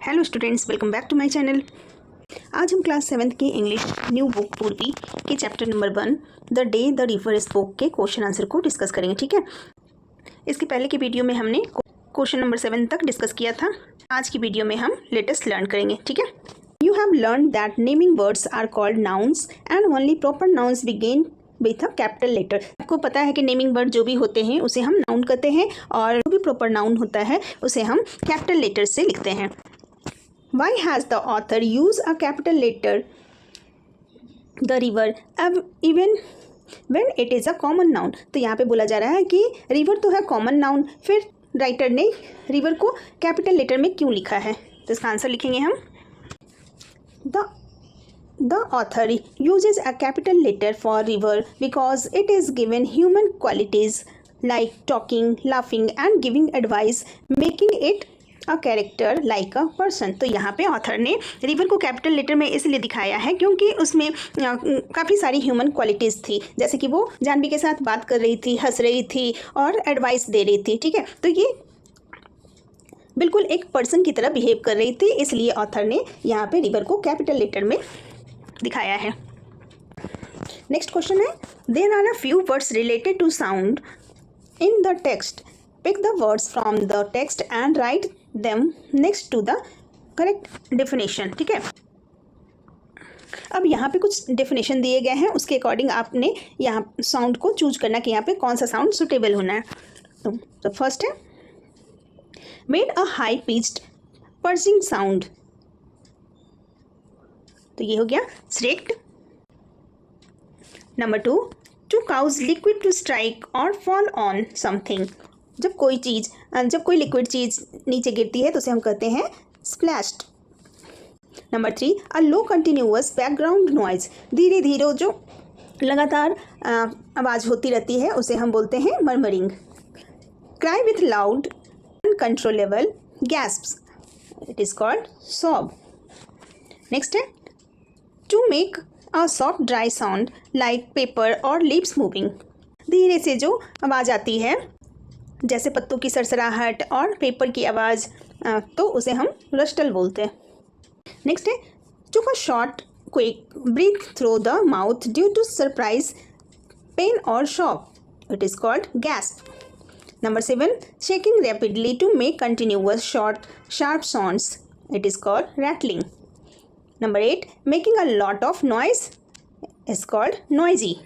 Hello students, welcome back to my channel. आज हम class 7th की इंग्लिश न्यू बुक पूर्वी के chapter number 1 the day the river spoke के question answer को डिस्कस करेंगे। ठीक है, इसके पहले की वीडियो में हमने क्वेश्चन नंबर 7 तक डिस्कस किया था। आज की वीडियो में हम लेटेस्ट लर्न करेंगे। ठीक है, you have learn that naming words are called nouns and only proper nouns begin with a capital letter. आपको पता है कि नेमिंग वर्ड जो भी होते हैं उसे हम नाउन कहते हैं और जो भी प्रॉपर नाउन होता है उसे हम कैपिटल लेटर से लिखते हैं। Why has the author used a capital letter the river even when it is a common noun? तो यहाँ पे बोला जा रहा है कि रिवर तो है कॉमन नाउन, फिर राइटर ने रिवर को कैपिटल लेटर में क्यों लिखा है? तो इसका आंसर लिखेंगे हम। The author uses a capital letter for river because it is given human qualities like talking, laughing and giving advice, making it a character like a person. तो यहाँ पे ऑथर ने रिवर को कैपिटल लेटर में इसलिए दिखाया है क्योंकि उसमें काफ़ी सारी ह्यूमन क्वालिटीज़ थी, जैसे कि वो जानवी के साथ बात कर रही थी, हंस रही थी और एडवाइस दे रही थी। ठीक है, तो ये बिल्कुल एक पर्सन की तरह बिहेव कर रही थी, इसलिए ऑथर ने यहाँ पे रिवर को कैपिटल लेटर में दिखाया है। नेक्स्ट क्वेश्चन है, there are a few words related to sound in the text. Pick the words from the text and write them next to the correct definition। ठीक है, अब यहाँ पे कुछ डेफिनेशन दिए गए हैं, उसके अकॉर्डिंग आपने यहाँ साउंड को चूज करना कि यहाँ पे कौन सा साउंड सुटेबल होना है। तो फर्स्ट है made a high pitched piercing sound, तो ये हो गया shrieked. Number 2, to cause liquid to strike और फॉल ऑन समथिंग। जब कोई लिक्विड चीज़ नीचे गिरती है तो उसे हम कहते हैं स्प्लैश्ड। नंबर 3, अ लो कंटिन्यूअस बैकग्राउंड नॉइज। धीरे धीरे जो लगातार आवाज़ होती रहती है उसे हम बोलते हैं murmuring. Cry with loud uncontrollable gasps, it is called sob. Next है to make a soft dry sound like paper और लिप्स मूविंग। धीरे से जो आवाज़ आती है जैसे पत्तों की सरसराहट और पेपर की आवाज़, तो उसे हम रस्टल बोलते हैं। नेक्स्ट है took a short quick breath through the mouth due to surprise pain और shock, it is called gasp. Number 7, shaking rapidly to make continuous short sharp sounds, it is called rattling. Number 8, making a lot of noise is called noisy.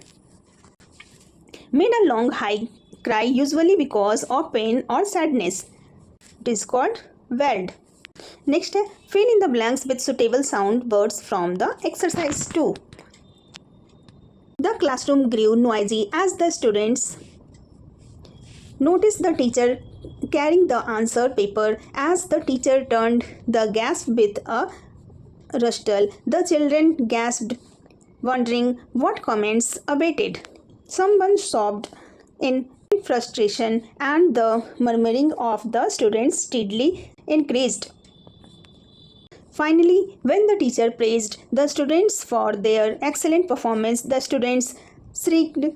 Made a long high cry usually because of pain or sadness, it is called wailed. Next है fill in the blanks with suitable sound words from the exercise 2. The classroom grew noisy as the students noticed the teacher carrying the answer paper. As the teacher turned the gas with a rustle, the children gasped, wondering what comments awaited. Someone sobbed in frustration and the murmuring of the students steadily increased. Finally, when the teacher praised the students for their excellent performance, the students shrieked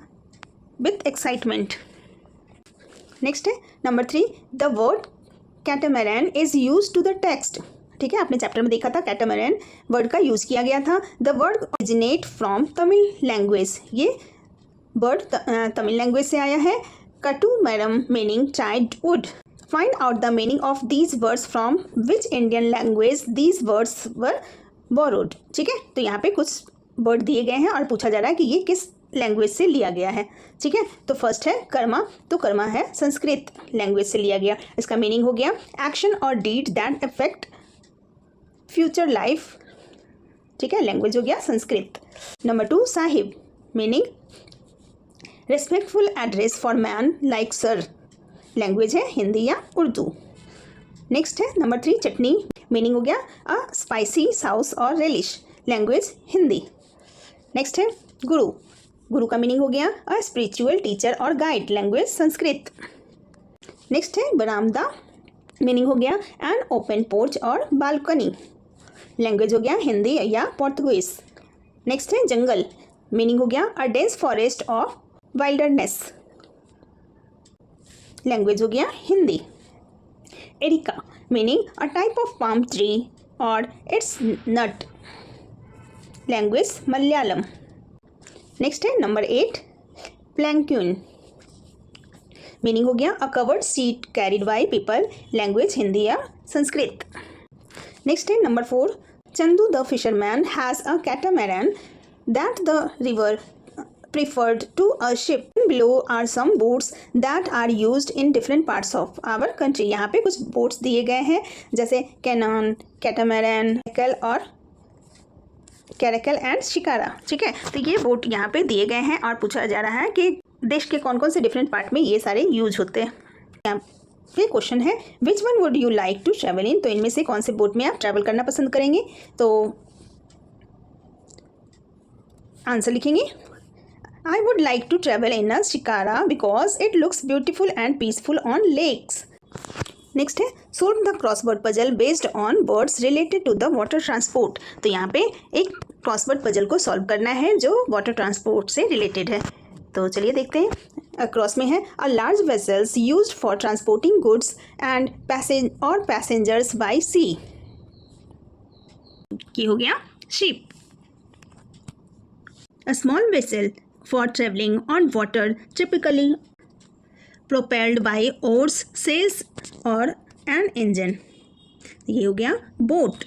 with excitement. Next है number 3, the word catamaran is used to the text। ठीक है, आपने chapter में देखा था कैटामैरन word का use किया गया था। The word originate from Tamil language, ये वर्ड तमिल लैंग्वेज से आया है। Catamaran meaning tied wood. Find out the meaning of these words from which Indian language these words were borrowed। ठीक है, तो यहाँ पे कुछ वर्ड दिए गए हैं और पूछा जा रहा है कि ये किस लैंग्वेज से लिया गया है। ठीक है, तो फर्स्ट है कर्मा, तो कर्मा है संस्कृत लैंग्वेज से लिया गया। इसका मीनिंग हो गया एक्शन और deed that affect future life. ठीक है, लैंग्वेज हो गया Sanskrit. Number 2, sahib meaning respectful address for man like sir, language है हिंदी या उर्दू। नेक्स्ट है नंबर 3, चटनी मीनिंग हो गया अ स्पाइसी सॉस और रेलिश, लैंग्वेज हिंदी। नेक्स्ट है गुरु, गुरु का मीनिंग हो गया अ स्पिरिचुअल टीचर और गाइड, लैंग्वेज संस्कृत। नेक्स्ट है बरामदा, मीनिंग हो गया एन ओपन पोर्च और बालकनी, लैंग्वेज हो गया हिंदी या पोर्तुगीज। नेक्स्ट है जंगल, मीनिंग हो गया a dense forest of wilderness, language हो गया Hindi. Erica meaning a type of palm tree or its nut. Language Malayalam. Next है नंबर 8 प्लैंक्यून, मीनिंग हो गया a covered seat carried by people, language Hindi या Sanskrit. Next है number 4 Chandu the fisherman has a catamaran that the river preferred to a ship. Below are some boats that are used in different parts of our country. यहाँ पे कुछ boats दिए गए हैं जैसे cannon, कैटामैरन, और कैरेकल एंड शिकारा. ठीक है, तो ये बोट यहाँ पे दिए गए हैं और पूछा जा रहा है कि देश के कौन कौन से डिफरेंट पार्ट में ये सारे यूज होते हैं. यहाँ पे क्वेश्चन है which one would you like to travel in, तो इनमें से कौन से बोट में आप ट्रैवल करना पसंद करेंगे. तो आंसर लिखेंगे I would like to travel in a shikara because it looks beautiful and peaceful on lakes. Next है solve the crossword puzzle based on words related to the water transport. तो यहाँ पे एक क्रॉसवर्ड पजल को solve करना है जो water transport से रिलेटेड है. तो चलिए देखते हैं. क्रॉस में है a large vessels used for transporting goods and passengers by sea. ये हो गया ship. A small vessel for traveling on water, typically propelled by oars, sails or an engine. ये हो गया boat.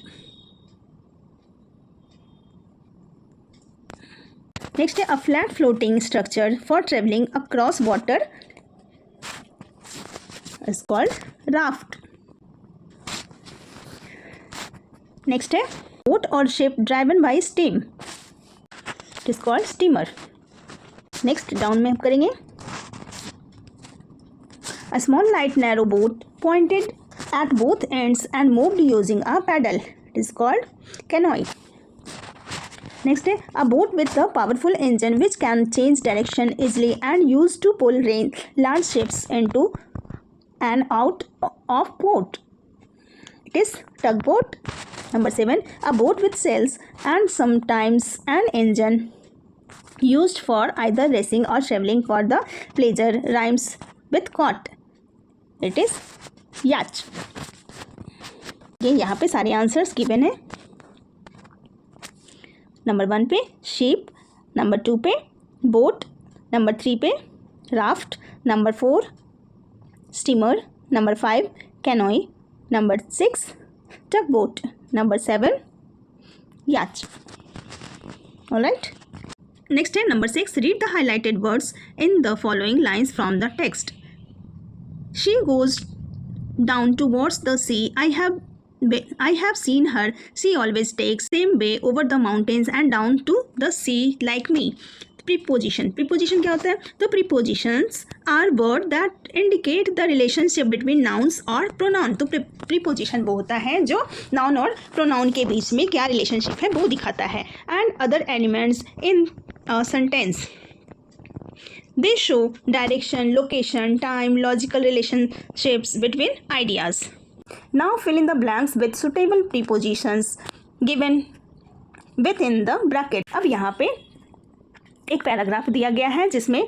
Next है a flat floating structure for traveling across water is called raft. Next है boat or ship driven by steam. It is called steamer. Next down में हम करेंगे a small light narrow boat pointed at both ends and moved using a paddle. It is called canoe. Next है a boat with a powerful engine which can change direction easily and use to pull large ships into and out of port. It is tug boat. Number 7 a boat with sails and sometimes an engine used for either racing or traveling for the pleasure, rhymes with caught. It is yacht. ये यहाँ पे सारे answers given है. Number 1 पे ship, number 2 पे boat, number 3 पे raft, number 4 steamer, number 5 canoe, number 6 टग boat, number 7 yacht. Alright. Next है number 6 read the highlighted words in the following lines from the text. She goes down towards the sea. I have seen her. She always takes same way over the mountains and down to the sea like me. Preposition. Preposition क्या होता है? तो prepositions are words that indicate the relationship between nouns और pronoun. तो preposition वो होता है जो noun और pronoun के बीच में क्या relationship है वो दिखाता है. And other elements in a sentence. They show direction, location, time, logical relationships between ideas. Now fill in the blanks with suitable prepositions given within the bracket. अब यहाँ पे एक पैराग्राफ दिया गया है जिसमें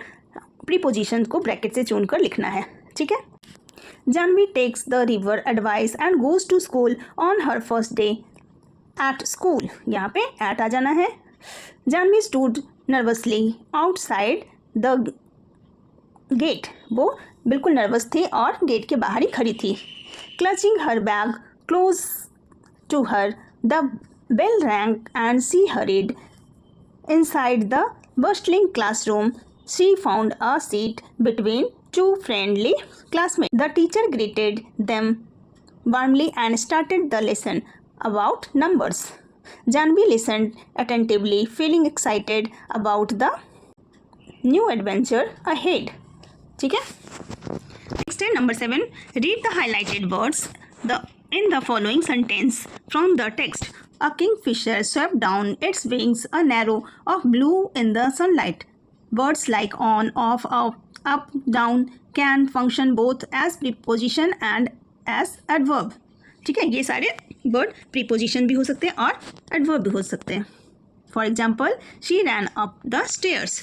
प्रीपोजिशन को ब्रैकेट से चुनकर लिखना है. ठीक है. Janvi takes the river advice and goes to school on her first day at school. यहाँ पे एट आ जाना है. Janvi stood nervously outside the gate. वो बिल्कुल नर्वस थी और गेट के बाहर ही खड़ी थी. Clutching her bag close to her the bell rang and she hurried inside the bustling classroom. She found a seat between two friendly classmates. The teacher greeted them warmly and started the lesson about numbers. Janvi listened attentively, feeling excited about the new adventure ahead. ठीक है. Next है number 7. Read the highlighted words in the following sentence from the text. A kingfisher swept down its wings, a narrow of blue in the sunlight. Words like on, off, up, down can function both as preposition and as adverb. ठीक है, ये सारे word preposition भी हो सकते हैं और adverb भी हो सकते हैं. For example she ran up the stairs.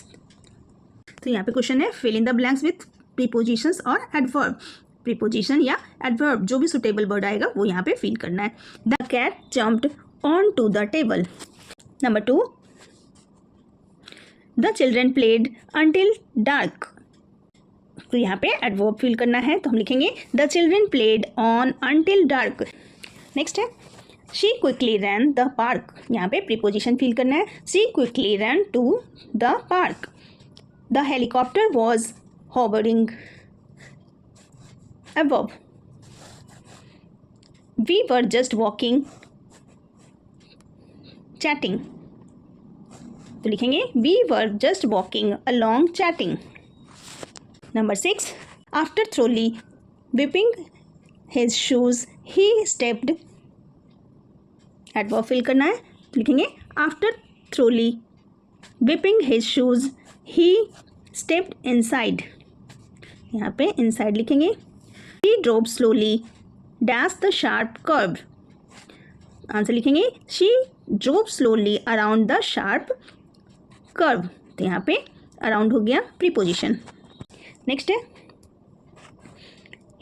तो यहाँ पे क्वेश्चन है fill in the blanks with prepositions और एडवर्ब. प्रीपोजिशन या एडवर्ब, जो भी सुटेबल वर्ड आएगा वो यहाँ पे फिल करना है। The cat jumped on to the table. Number 2, the children played until dark. तो यहाँ पे एडवर्ब फिल करना है, तो हम लिखेंगे the children played on until dark. Next है she quickly ran the park. यहाँ पे प्रीपोजिशन फिल करना है, she quickly ran to the park. The helicopter was hovering, above. We were just walking, chatting. तो लिखेंगे we were just walking along chatting. Number 6, after thoroughly whipping his shoes he stepped, adverb fill करना है, तो लिखेंगे after thoroughly whipping his shoes he stepped inside. यहाँ पे inside लिखेंगे। He drove slowly dash the sharp curve. Answer लिखेंगे she drove slowly around the sharp curve। तो यहाँ पे around हो गया प्रीपोजिशन। नेक्स्ट है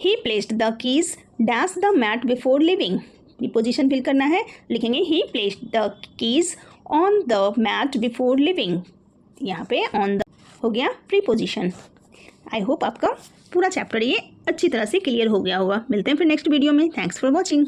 he placed the keys dash the mat before leaving। Preposition fill करना है, लिखेंगे he placed the keys on the mat before leaving। यहाँ पे on the हो गया प्रीपोजिशन। आई होप आपका पूरा चैप्टर ये अच्छी तरह से क्लियर हो गया होगा। मिलते हैं फिर नेक्स्ट वीडियो में। Thanks for watching.